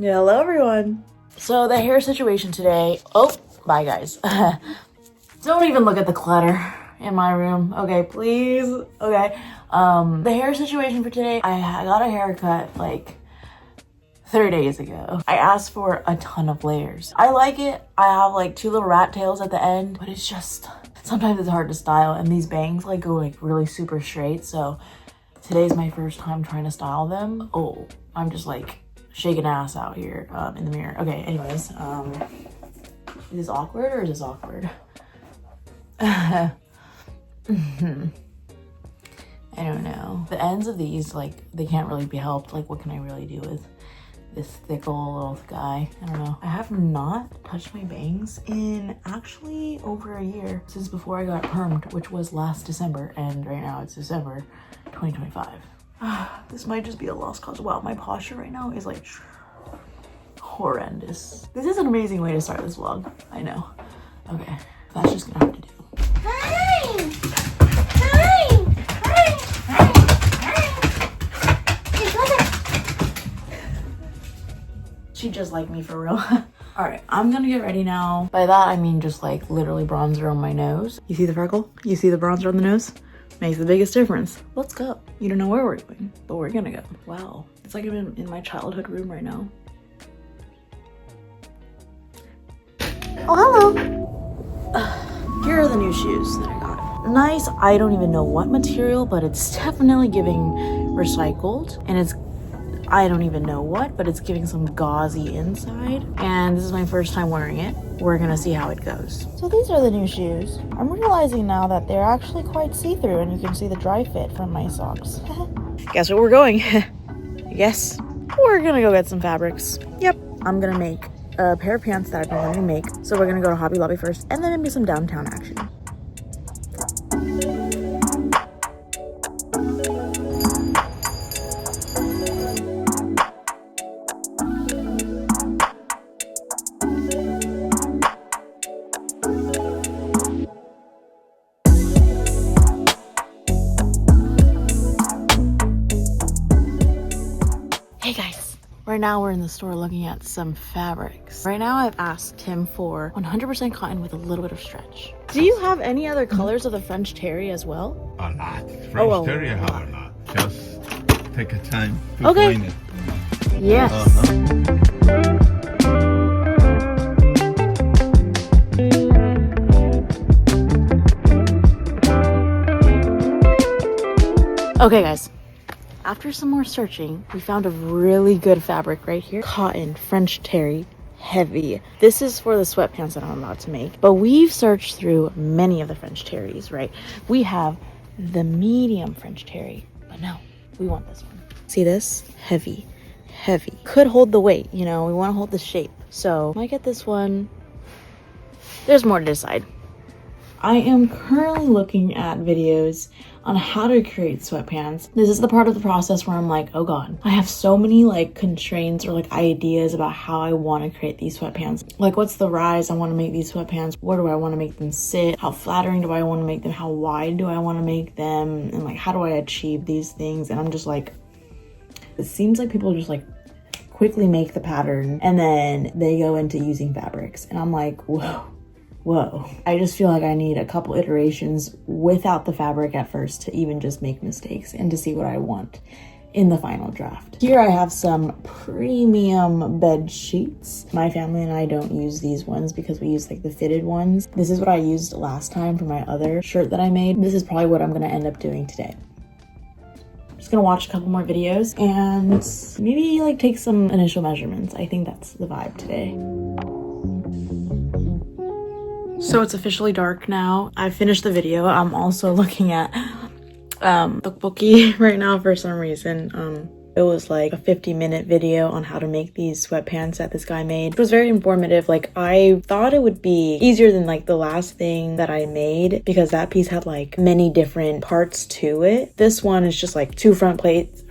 Hello everyone. So the hair situation today, oh, bye guys. Don't even look at the clutter in my room, okay, please, okay. The hair situation for today, I got a haircut like 3 days ago. I asked for a ton of layers. I like it. I have like 2 little rat tails at the end, but it's just, sometimes it's hard to style, and these bangs like go like really super straight, so today's my first time trying to style them. Oh, I'm just like shaking ass out here in the mirror. Okay, anyways, is this awkward or is this awkward? I don't know. The ends of these, like, they can't really be helped. Like, what can I really do with this thick old little guy? I don't know. I have not touched my bangs in actually over a year, since before I got permed, which was last December, and right now it's December 2025. This might just be a lost cause. Wow, my posture right now is like horrendous. This is an amazing way to start this vlog. I know. Okay, that's just gonna have to do. Hi! Hi! Hi! Hi! She just like me for real. All right, I'm gonna get ready now. By that, I mean just like literally bronzer on my nose. You see the freckle? You see the bronzer on the nose? Makes the biggest difference. Let's go. You don't know where we're going, but we're gonna go. Wow, it's like I'm in my childhood room right now. Oh, hello. Here are the new shoes that I got. Nice, I don't even know what material, but it's definitely giving recycled, and it's, I don't even know what, but it's giving some gauzy inside, and this is my first time wearing it. We're gonna see how it goes. So these are the new shoes. I'm realizing now that they're actually quite see-through, and you can see the dry fit from my socks. Guess where we're going? Yes, we're gonna go get some fabrics. Yep, I'm gonna make a pair of pants that I've been wanting to make. So we're gonna go to Hobby Lobby first, and then maybe some downtown action. Hey guys, right now we're in the store looking at some fabrics. Right now I've asked him for 100% cotton with a little bit of stretch. Do you have any other colors of the French terry as well? A lot. French terry, I have a lot. Just take a time to Okay. find it. Yes. Okay guys, after some more searching, we found a really good fabric right here. Cotton, French terry, heavy. This is for the sweatpants that I'm about to make. But we've searched through many of the French terries, right? We have the medium French terry, but no, we want this one. See this? Heavy, heavy. Could hold the weight, you know, we want to hold the shape. So might get this one. There's more to decide. I am currently looking at videos on how to create sweatpants. This is the part of the process where I'm like, oh god, I have so many like constraints or like ideas about how I want to create these sweatpants. Like, what's the rise I want to make these sweatpants? Where do I want to make them sit? How flattering do I want to make them? How wide do I want to make them? And like, how do I achieve these things? And I'm just like, it seems like people just like quickly make the pattern and then they go into using fabrics. And I'm like, whoa. I just feel like I need a couple iterations without the fabric at first to even just make mistakes and to see what I want in the final draft. Here I have some premium bed sheets. My family and I don't use these ones because we use like the fitted ones. This is what I used last time for my other shirt that I made. This is probably what I'm gonna end up doing today. I'm just gonna watch a couple more videos and maybe like take some initial measurements. I think that's the vibe today. So it's officially dark now. I finished the video. I'm also looking at tteokbokki right now for some reason. It was like a 50-minute video on how to make these sweatpants that this guy made. It was very informative. Like, I thought it would be easier than like the last thing that I made because that piece had like many different parts to it. This one is just like 2 front plates,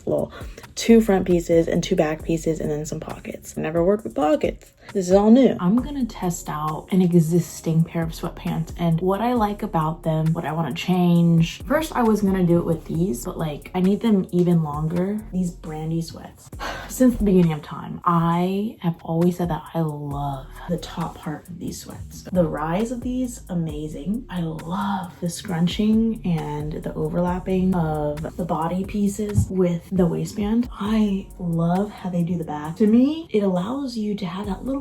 lol. 2 front pieces and 2 back pieces and then some pockets. Never worked with pockets. This is all new. I'm gonna test out an existing pair of sweatpants and what I like about them, what I want to change. First, I was gonna do it with these, but like I need them even longer. These brandy sweats. Since the beginning of time, I have always said that I love the top part of these sweats. The rise of these, amazing. I love the scrunching and the overlapping of the body pieces with the waistband. I love how they do the back. To me, it allows you to have that little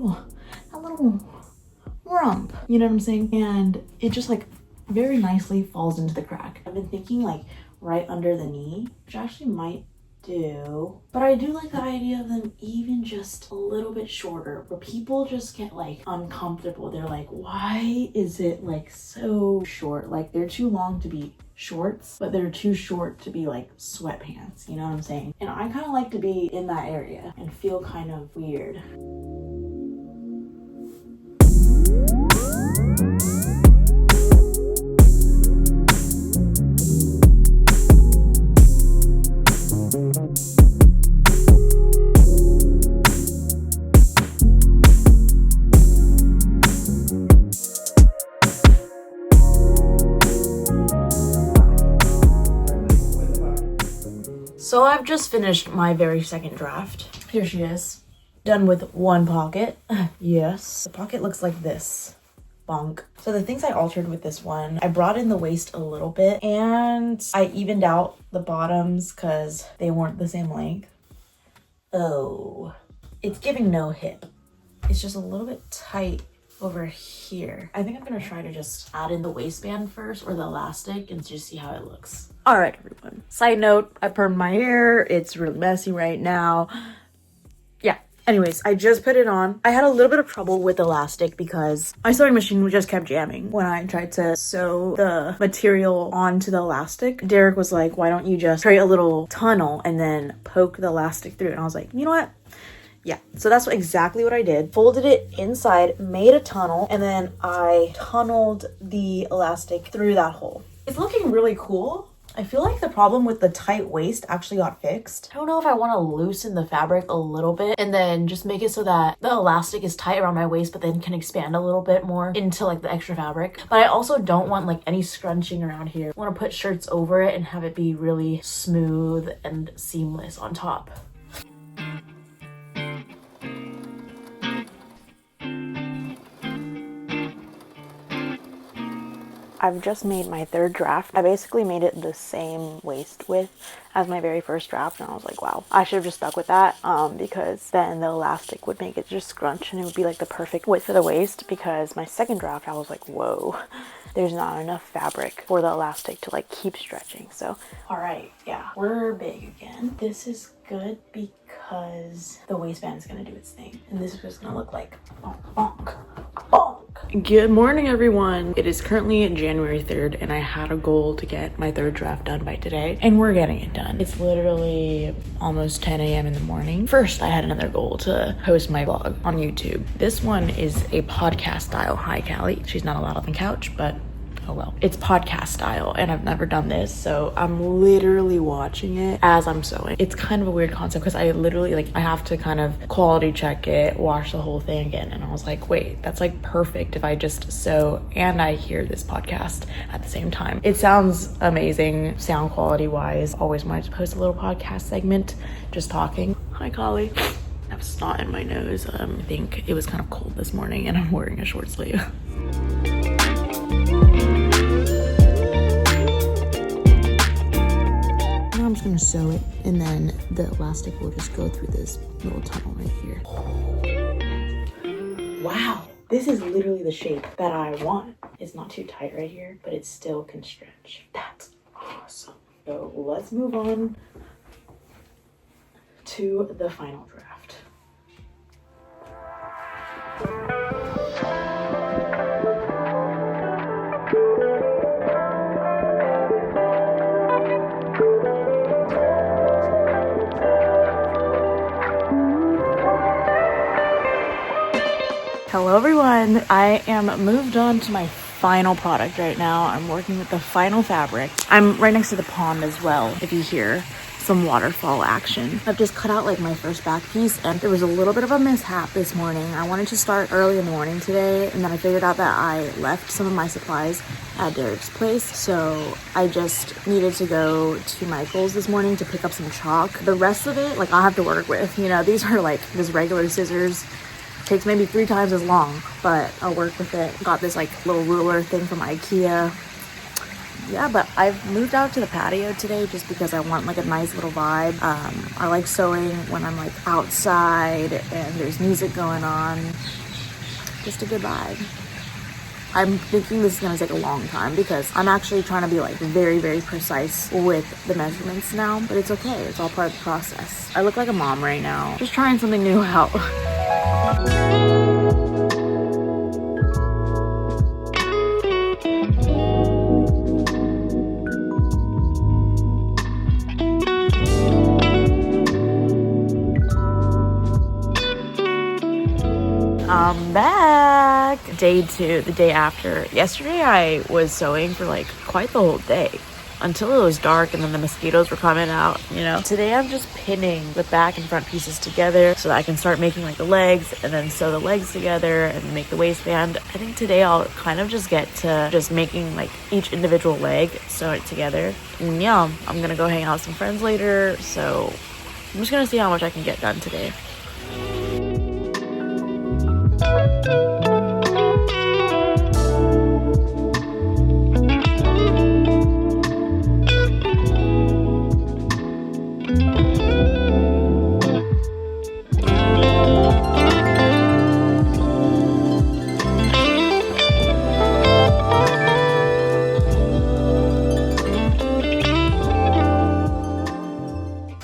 rump, you know what I'm saying? And it just like very nicely falls into the crack. I've been thinking like right under the knee, which I actually might do, but I do like the idea of them even just a little bit shorter, where people just get like uncomfortable. They're like, why is it like so short? Like they're too long to be shorts, but they're too short to be like sweatpants, you know what I'm saying? And I kind of like to be in that area and feel kind of weird. So I've just finished my very second draft. Here she is. Done with 1 pocket. Yes. The pocket looks like this. Bonk. So the things I altered with this one, I brought in the waist a little bit and I evened out the bottoms because they weren't the same length. Oh. It's giving no hip. It's just a little bit tight over here. I think I'm gonna try to just add in the waistband first or the elastic and just see how it looks. All right, everyone. Side note, I permed my hair. It's really messy right now. Yeah. Anyways, I just put it on. I had a little bit of trouble with elastic because my sewing machine just kept jamming when I tried to sew the material onto the elastic. Derek was like, why don't you just create a little tunnel and then poke the elastic through? And I was like, you know what? Yeah, so that's exactly what I did. Folded it inside, made a tunnel, and then I tunneled the elastic through that hole. It's looking really cool. I feel like the problem with the tight waist actually got fixed. I don't know if I want to loosen the fabric a little bit and then just make it so that the elastic is tight around my waist but then can expand a little bit more into like the extra fabric. But I also don't want like any scrunching around here. I want to put shirts over it and have it be really smooth and seamless on top. I've just made my 3rd draft. I basically made it the same waist width as my very first draft, and I was like, wow, I should have just stuck with that because then the elastic would make it just scrunch and it would be like the perfect width for the waist. Because my 2nd draft, I was like, whoa, there's not enough fabric for the elastic to like keep stretching. So all right, yeah, we're big again. This is good because the waistband is gonna do its thing, and this is what's gonna look like. Bonk, bonk, bonk. Good morning, everyone. It is currently January 3rd, and I had a goal to get my 3rd draft done by today, and we're getting it done. It's literally almost 10 a.m. in the morning. First, I had another goal to post my vlog on YouTube. This one is a podcast style. Hi, Callie. She's not allowed on the couch, but oh well. It's podcast style and I've never done this, so I'm literally watching it as I'm sewing. It's kind of a weird concept because I literally like I have to kind of quality check it, watch the whole thing again, and I was like, wait, that's like perfect if I just sew and I hear this podcast at the same time. It sounds amazing sound quality wise. Always wanted to post a little podcast segment just talking. Hi, Collie. I have snot in my nose. I think it was kind of cold this morning and I'm wearing a short sleeve. I'm just gonna sew it and then the elastic will just go through this little tunnel right here. Wow, this is literally the shape that I want. It's not too tight right here, but it still can stretch. That's awesome. So let's move on to the final draft. Hello everyone, I am moved on to my final product right now. I'm working with the final fabric. I'm right next to the pond as well, if you hear some waterfall action. I've just cut out like my first back piece, and there was a little bit of a mishap this morning. I wanted to start early in the morning today, and then I figured out that I left some of my supplies at Derek's place, so I just needed to go to Michael's this morning to pick up some chalk. The rest of it, like, I'll have to work with. You know, these are like just regular scissors. Takes maybe 3 times as long, but I'll work with it. Got this like little ruler thing from IKEA. Yeah, but I've moved out to the patio today just because I want like a nice little vibe. I like sewing when I'm like outside and there's music going on. Just a good vibe. I'm thinking this is gonna take a long time because I'm actually trying to be like very, very precise with the measurements now, but it's okay. It's all part of the process. I look like a mom right now. Just trying something new out. I'm back. Day 2, the day after. Yesterday I was sewing for like quite the whole day until it was dark and then the mosquitoes were coming out, you know. Today I'm just pinning the back and front pieces together so that I can start making like the legs and then sew the legs together and make the waistband. I think today I'll kind of just get to just making like each individual leg, sew it together. And yeah, I'm gonna go hang out with some friends later, so I'm just gonna see how much I can get done today.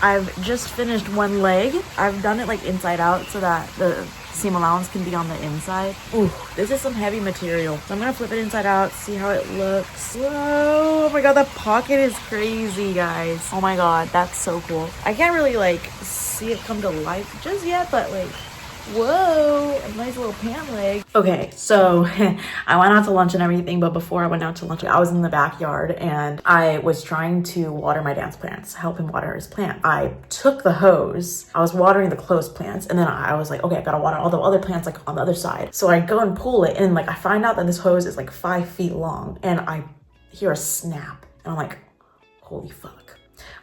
I've just finished one leg. I've done it like inside out so that the seam allowance can be on the inside. Ooh, this is some heavy material. So I'm gonna flip it inside out, see how it looks. Whoa, oh my god, the pocket is crazy, guys. Oh my god, that's so cool. I can't really like see it come to life just yet, but like, whoa, a nice little pant leg. Okay, so I went out to lunch and everything, but before I went out to lunch, I was in the backyard and I was trying to water my dad's plants, help him water his plant. I took the hose, I was watering the closed plants, and then I was like, okay, I gotta water all the other plants like on the other side. So I go and pull it, and like I find out that this hose is like 5 feet long, and I hear a snap, and I'm like, holy fuck.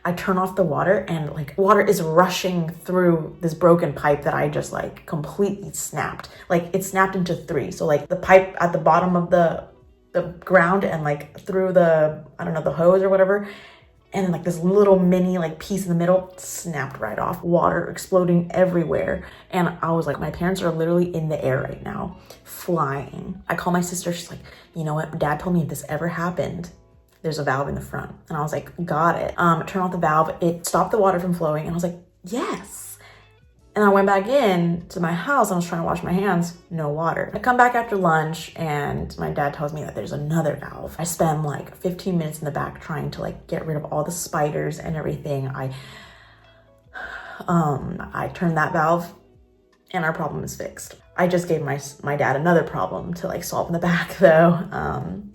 I turn off the water and like water is rushing through this broken pipe that I just like completely snapped. Like it snapped into 3. So like the pipe at the bottom of the ground and like through the, I don't know, the hose or whatever. And then like this little mini like piece in the middle snapped right off. Water exploding everywhere. And I was like, my parents are literally in the air right now, flying. I call my sister, she's like, you know what? Dad told me if this ever happened, there's a valve in the front. And I was like, got it. Turn off the valve. It stopped the water from flowing. And I was like, yes. And I went back in to my house. I was trying to wash my hands. No water. I come back after lunch and my dad tells me that there's another valve. I spend like 15 minutes in the back trying to like get rid of all the spiders and everything. I turned that valve and our problem is fixed. I just gave my dad another problem to like solve in the back though,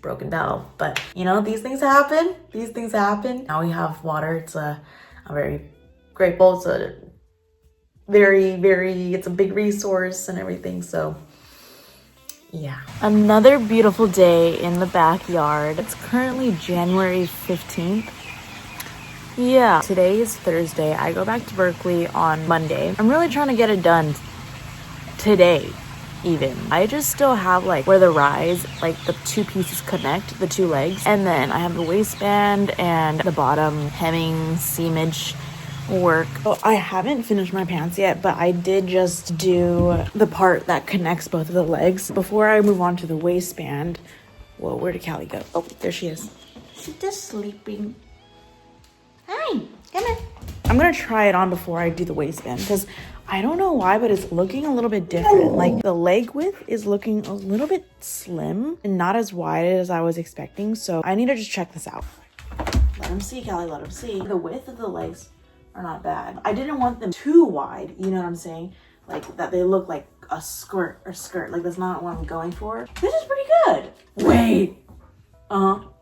broken valve. But you know, these things happen. These things happen. Now we have water. It's I'm very grateful. It's a it's a big resource and everything. So yeah. Another beautiful day in the backyard. It's currently January 15th. Yeah, today is Thursday. I go back to Berkeley on Monday. I'm really trying to get it done today even. I just still have like where the rise, like the 2 pieces connect, the 2 legs, and then I have the waistband and the bottom hemming seamage work. Oh, I haven't finished my pants yet, but I did just do the part that connects both of the legs. Before I move on to the waistband, whoa, where did Callie go? Oh, there she is. She's just sleeping. Hi, come in. I'm gonna try it on before I do the waistband because I don't know why, but it's looking a little bit different. Like the leg width is looking a little bit slim and not as wide as I was expecting. So I need to just check this out. Let him see, Callie, let him see. The width of the legs are not bad. I didn't want them too wide, you know what I'm saying? Like that they look like a skirt. Like that's not what I'm going for. This is pretty good. Wait.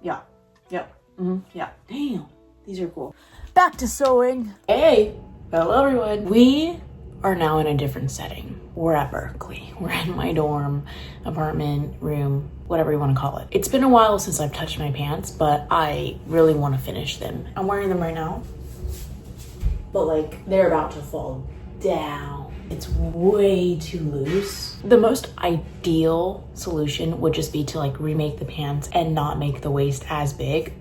Yeah. Yep. Yeah. Damn. These are cool. back to sewing. Hey, hello everyone. We are now in a different setting. We're at Berkeley. We're in my dorm, apartment, room, whatever you want to call it. It's been a while since I've touched my pants, but I really want to finish them. I'm wearing them right now, but like they're about to fall down. It's way too loose. The most ideal solution would just be to like remake the pants and not make the waist as big.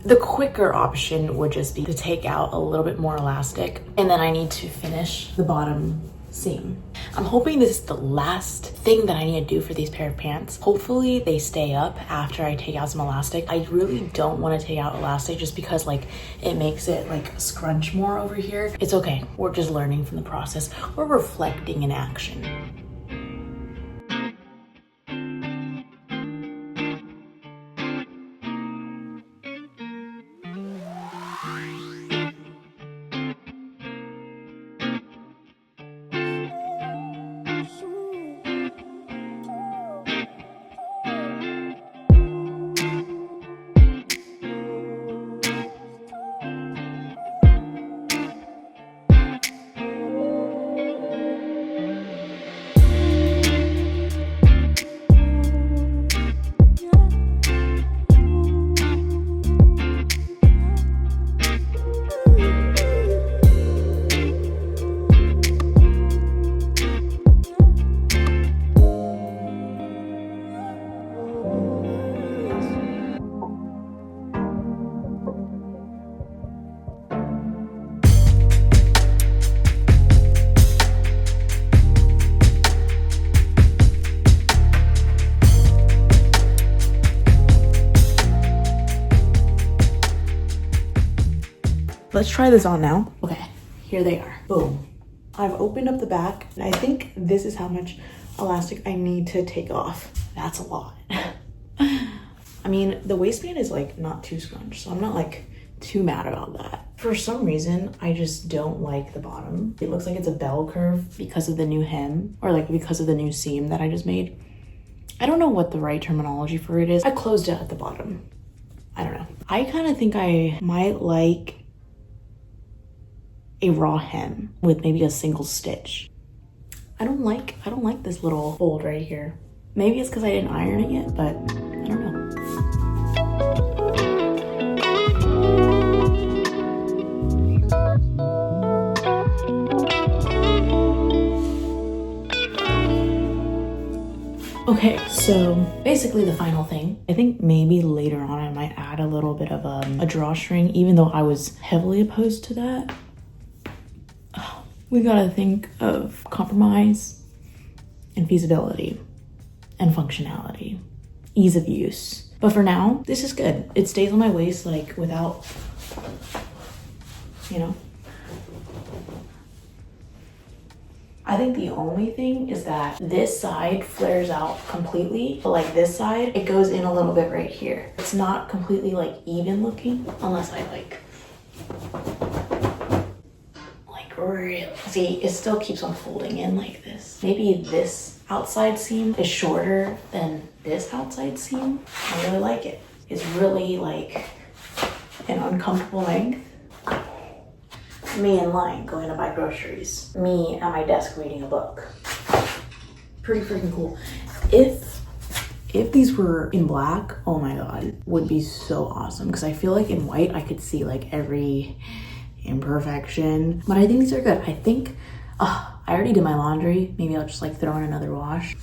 The quicker option would just be to take out a little bit more elastic, and then I need to finish the bottom seam. I'm hoping this is the last thing that I need to do for these pair of pants. Hopefully they stay up after I take out some elastic. I really don't want to take out elastic just because like it makes it like scrunch more over here. It's okay. We're just learning from the process. We're reflecting in action. Let's try this on now. Okay, here they are. Boom. I've opened up the back, and I think this is how much elastic I need to take off. That's a lot. I mean, the waistband is like not too scrunched, so I'm not like too mad about that. For some reason, I just don't like the bottom. It looks like it's a bell curve because of the new hem, or like because of the new seam that I just made. I don't know what the right terminology for it is. I closed it at the bottom. I don't know. I kind of think I might like a raw hem with maybe a single stitch. I don't like this little fold right here. Maybe it's because I didn't iron it yet, but I don't know. Okay, so basically the final thing, I think maybe later on I might add a little bit of a drawstring, even though I was heavily opposed to that. We gotta think of compromise and feasibility and functionality, ease of use. But for now, this is good. It stays on my waist like without, you know. I think the only thing is that this side flares out completely, but like this side, it goes in a little bit right here. It's not completely like even looking unless I like really, see, it still keeps on folding in like this. Maybe this outside seam is shorter than this outside seam. I really like it. It's really like an uncomfortable length. Me in line going to buy groceries. Me at my desk reading a book. Pretty freaking cool. If these were in black, oh my god, would be so awesome. Because I feel like in white I could see like every imperfection, but I think these are good. I think I already did my laundry. Maybe I'll just like throw in another wash.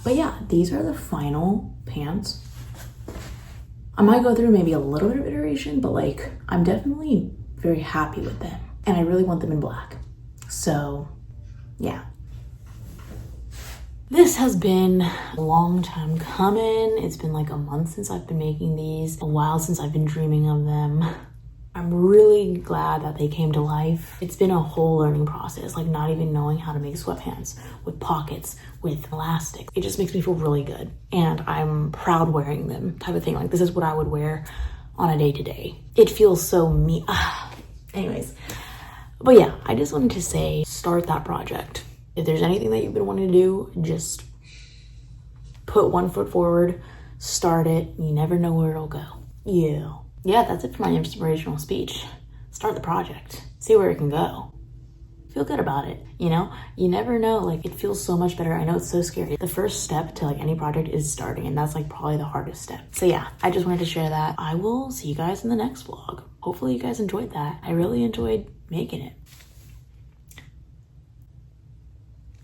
But yeah, these are the final pants. I might go through maybe a little bit of iteration, but like I'm definitely very happy with them, and I really want them in black. So yeah, this has been a long time coming. It's been like a month since I've been making these, a while since I've been dreaming of them. I'm really glad that they came to life. It's been a whole learning process, like not even knowing how to make sweatpants with pockets, with elastic. It just makes me feel really good. And I'm proud wearing them type of thing. Like this is what I would wear on a day-to-day. It feels so me. Anyways, but yeah, I just wanted to say, start that project. If there's anything that you've been wanting to do, just put one foot forward, start it. You never know where it'll go. Yeah, that's it for my inspirational speech. start the project, see where it can go. Feel good about it, you know? You never know, like it feels so much better. I know it's so scary. The first step to like any project is starting, and that's like probably the hardest step. So yeah, I just wanted to share that. I will see you guys in the next vlog. Hopefully you guys enjoyed that. I really enjoyed making it.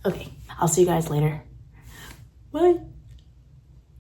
Okay, I'll see you guys later. Bye.